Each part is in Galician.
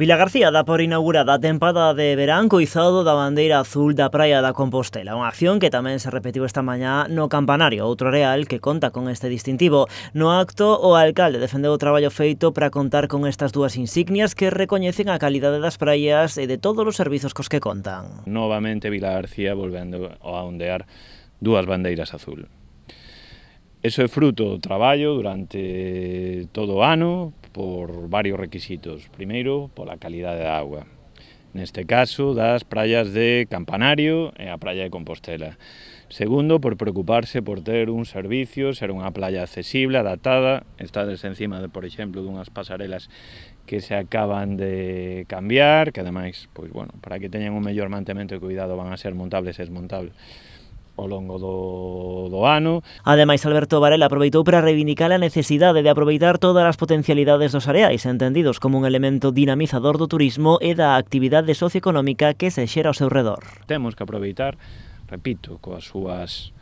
Vilagarcía dá por inaugurada a tempada de verán co izado da bandeira azul da Praia da Compostela, unha acción que tamén se repetiu esta mañá no Campanario, outro areal que conta con este distintivo. No acto, o alcalde defendeu o traballo feito para contar con estas dúas insignias que recoñecen a calidade das praias e de todos os servizos cos que contan. Novamente Vilagarcía volvendo a ondear dúas bandeiras azul. Eso é fruto do traballo durante todo o ano por varios requisitos. Primeiro, pola calidade da auga. Neste caso, das praias de Campanario e a praia de Compostela. Segundo, por preocuparse por ter un servicio, ser unha playa accesible, adaptada. Estades encima, por exemplo, dunhas pasarelas que se acaban de cambiar, que ademais, pois, bueno, para que teñan un mellor mantemento e cuidado van a ser montables e desmontables ao longo do ano. Ademais, Alberto Varela aproveitou para reivindicar a necesidade de aproveitar todas as potencialidades dos areais, entendidos como un elemento dinamizador do turismo e da actividade socioeconómica que se xera ao seu redor. Temos que aproveitar, repito, coas súas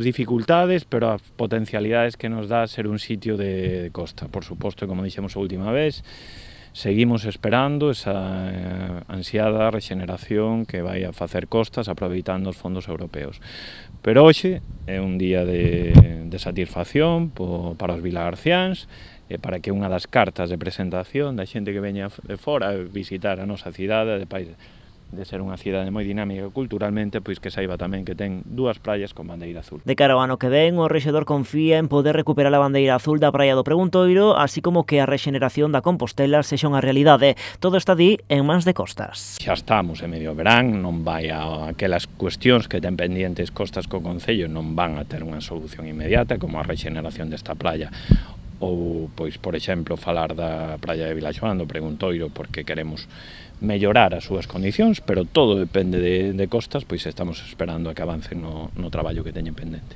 dificultades, pero as potencialidades que nos dá ser un sitio de costa. Por suposto, como dixemos a última vez, seguimos esperando esa ansiada rexeneración que vai a facer costas aproveitando os fondos europeos. Pero hoxe é un día de satisfacción para os vilagarciáns e para que unha das cartas de presentación da xente que veña de fora visitar a nosa cidade, de ser unha cidade moi dinámica culturalmente, pois que saiba tamén que ten dúas praias con bandeira azul. De cara ao ano que ven, o rexedor confía en poder recuperar a bandeira azul da praia do Preguntoiro, así como que a rexeneración da Compostela sexa unha realidade. Todo está di en mans de Costas. Xa estamos en medio verán, non vai a aquelas cuestións que ten pendientes Costas co Concello non van a ter unha solución inmediata, como a rexeneración desta praia, ou, pois, por exemplo, falar da praia de Vilaxoán, do Preguntoiro, porque queremos mellorar as súas condicións, pero todo depende de Costas, pois estamos esperando a que avancen no traballo que teñen pendente.